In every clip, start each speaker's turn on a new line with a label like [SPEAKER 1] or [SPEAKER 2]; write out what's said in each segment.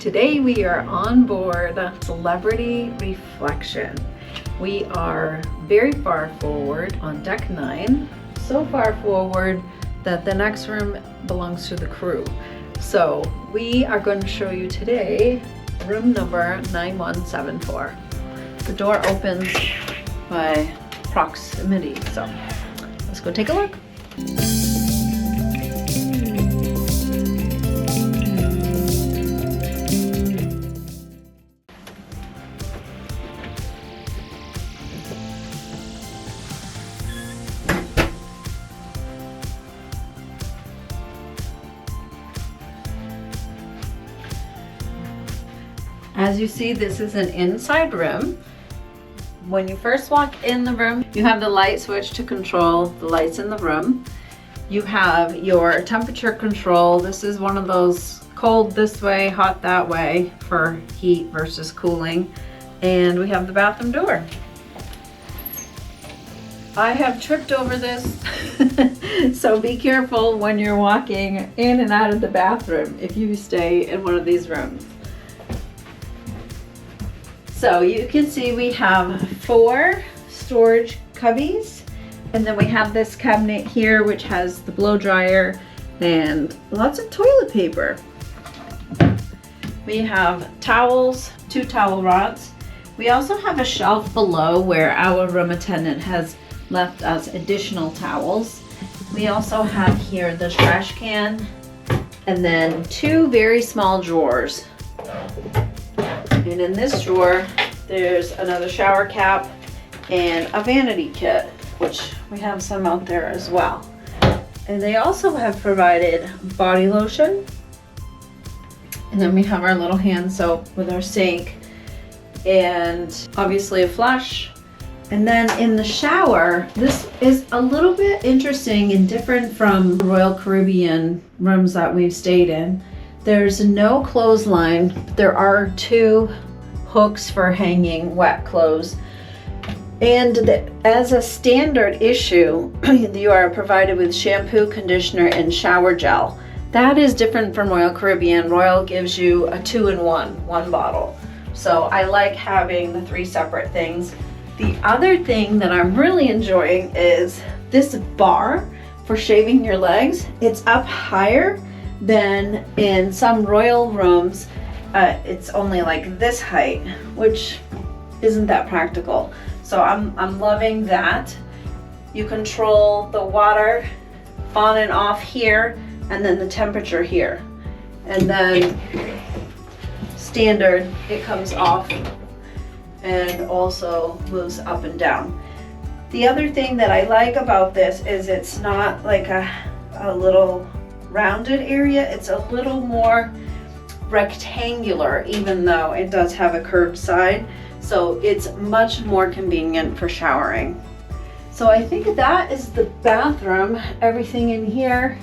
[SPEAKER 1] Today we are on board Celebrity Reflection. We are very far forward on deck 9, so far forward that the next room belongs to the crew. So we are going to show you today room number 9174. The door opens by proximity, so let's go take a look. As you see, this is an inside room. When you first walk in the room, you have the light switch to control the lights in the room. You have your temperature control. This is one of those cold this way, hot that way for heat versus cooling. And we have the bathroom door. I have tripped over this, so be careful when you're walking in and out of the bathroom if you stay in one of these rooms. So you can see we have 4 storage cubbies, and then we have this cabinet here which has the blow dryer and lots of toilet paper. We have towels, 2 towel rods. We also have a shelf below where our room attendant has left us additional towels. We also have here the trash can and then 2 very small drawers. And in this drawer, there's another shower cap and a vanity kit, which we have some out there as well. And they also have provided body lotion. And then we have our little hand soap with our sink and obviously a flush. And then in the shower, this is a little bit interesting and different from Royal Caribbean rooms that we've stayed in. There's no clothesline, but there are 2 hooks for hanging wet clothes. And as a standard issue, you are provided with shampoo, conditioner, and shower gel. That is different from Royal Caribbean. Royal gives you a 2-in-1, 1 bottle. So I like having the 3 separate things. The other thing that I'm really enjoying is this bar for shaving your legs. It's up higher than in some royal rooms. It's only like this height, which isn't that practical. So I'm loving that. You control the water on and off here, and then the temperature here. And then standard, it comes off and also moves up and down. The other thing that I like about this is it's not like a little rounded area. It's a little more rectangular, even though it does have a curved side. So it's much more convenient for showering. So I think that is the bathroom. Everything in here.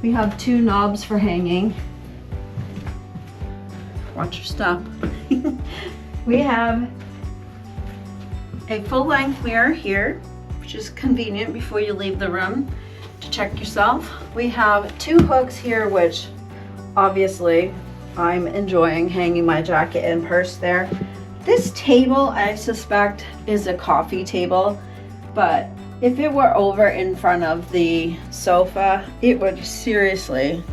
[SPEAKER 1] We have 2 knobs for hanging. Watch your step. We have a full-length mirror here, which is convenient before you leave the room to check yourself. We have 2 hooks here, which obviously I'm enjoying hanging my jacket and purse there. This table, I suspect, is a coffee table, but if it were over in front of the sofa, it would seriously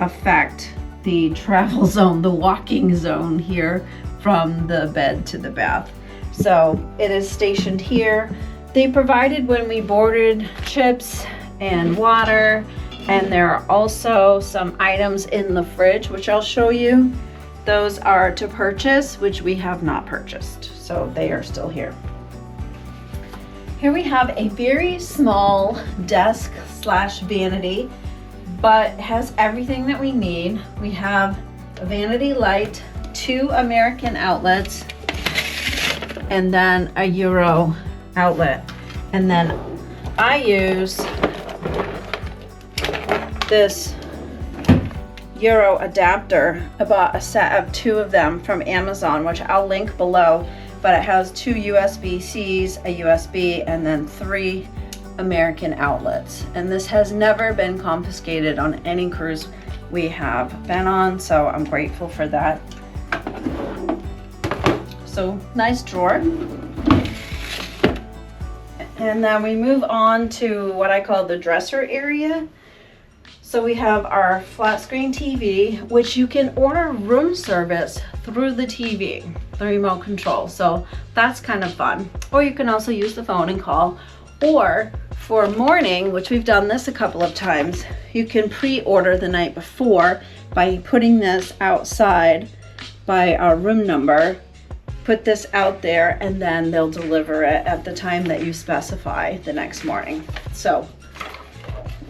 [SPEAKER 1] affect the travel zone, the walking zone here from the bed to the bath. So it is stationed here. They provided when we boarded chips and water, and there are also some items in the fridge which I'll show you. Those are to purchase, which we have not purchased, so they are still here. Here we have a very small desk / vanity, but has everything that we need. We have a vanity light, 2 American outlets, and then a Euro outlet. And then I use this Euro adapter. I bought a set of 2 of them from Amazon, which I'll link below, but it has 2 USB-Cs, a USB, and then 3 American outlets. And this has never been confiscated on any cruise we have been on, so I'm grateful for that. So nice drawer. And then we move on to what I call the dresser area. So we have our flat screen TV, which you can order room service through the TV, the remote control. So that's kind of fun. Or you can also use the phone and call. Or for morning, which we've done this a couple of times, you can pre-order the night before by putting this outside by our room number. Put this out there and then they'll deliver it at the time that you specify the next morning. So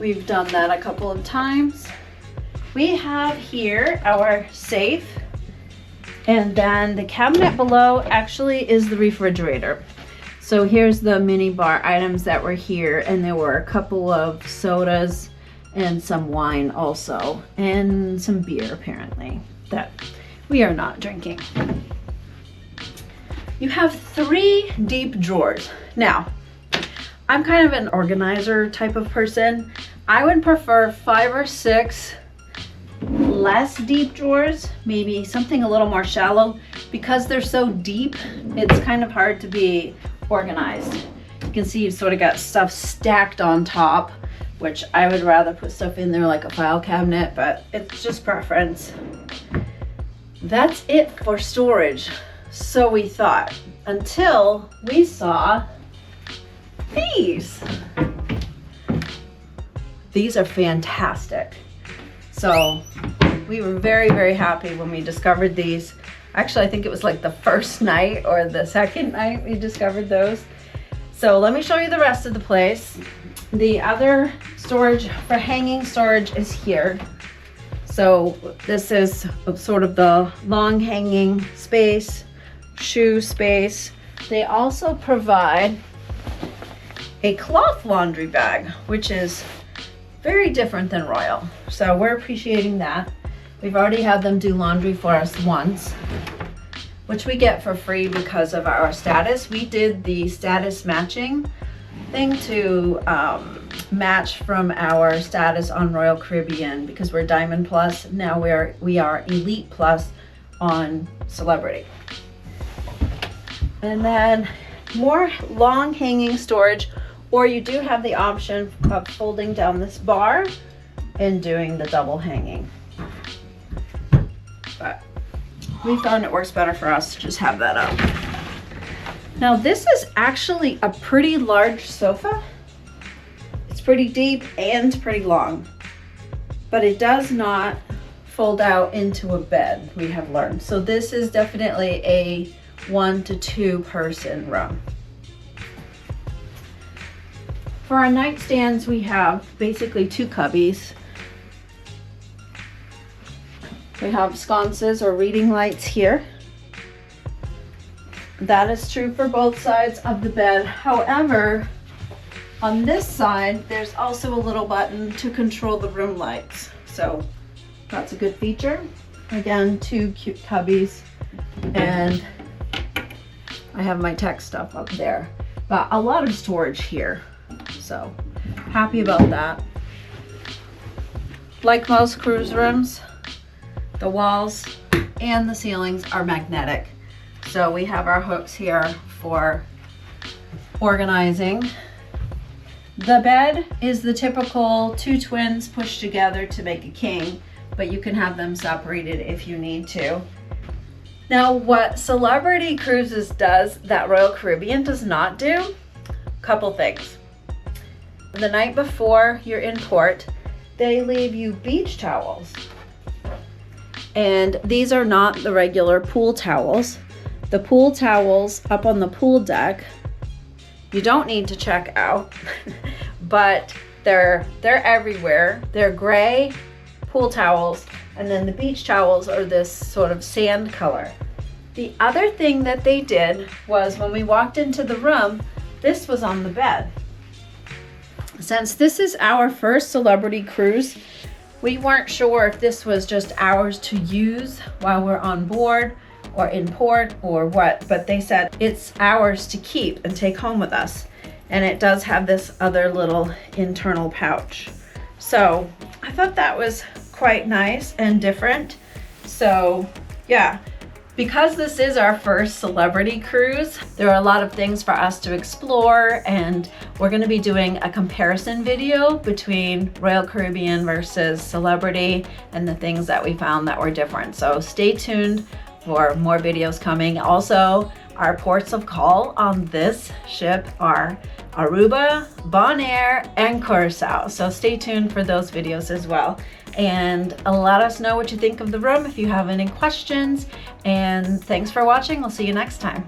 [SPEAKER 1] we've done that a couple of times. We have here our safe, and then the cabinet below actually is the refrigerator. So here's the mini bar items that were here, and there were a couple of sodas and some wine also, and some beer apparently that we are not drinking. You have 3 deep drawers. Now, I'm kind of an organizer type of person. I would prefer 5 or 6 less deep drawers, maybe something a little more shallow. Because they're so deep, it's kind of hard to be organized. You can see you've sort of got stuff stacked on top, which I would rather put stuff in there like a file cabinet, but it's just preference. That's it for storage. So we thought, until we saw these. These are fantastic. So we were very, very happy when we discovered these. Actually, I think it was like the first night or the second night we discovered those. So let me show you the rest of the place. The other storage for hanging storage is here. So this is sort of the long hanging space, shoe space. They also provide a cloth laundry bag, which is very different than Royal. So we're appreciating that. We've already had them do laundry for us once, which we get for free because of our status. We did the status matching thing to match from our status on Royal Caribbean because we're Diamond Plus. Now we are Elite Plus on Celebrity. And then more long hanging storage, or you do have the option of folding down this bar and doing the double hanging. But we found it works better for us to just have that up. Now this is actually a pretty large sofa. It's pretty deep and pretty long, but it does not fold out into a bed, we have learned. So this is definitely a 1 to 2 person room. For our nightstands, we have basically 2 cubbies. We have sconces or reading lights here. That is true for both sides of the bed. However, on this side, there's also a little button to control the room lights. So that's a good feature. Again, 2 cute cubbies, and I have my tech stuff up there, but a lot of storage here. So happy about that. Like most cruise rooms, the walls and the ceilings are magnetic. So we have our hooks here for organizing. The bed is the typical 2 twins pushed together to make a king, but you can have them separated if you need to. Now, what Celebrity Cruises does that Royal Caribbean does not do, couple things. The night before you're in port, they leave you beach towels. And these are not the regular pool towels. The pool towels up on the pool deck, you don't need to check out, but they're everywhere. They're gray pool towels, and then the beach towels are this sort of sand color. The other thing that they did was when we walked into the room, this was on the bed. Since this is our first Celebrity cruise, we weren't sure if this was just ours to use while we're on board or in port or what, but they said it's ours to keep and take home with us. And it does have this other little internal pouch. So I thought that was quite nice and different. So yeah, because this is our first celebrity cruise, there are a lot of things for us to explore, and we're going to be doing a comparison video between Royal Caribbean versus Celebrity and the things that we found that were different. So stay tuned for more videos coming. Also, our ports of call on this ship are Aruba, Bonaire, and Curaçao. So stay tuned for those videos as well. And let us know what you think of the room if you have any questions. And thanks for watching. We'll see you next time.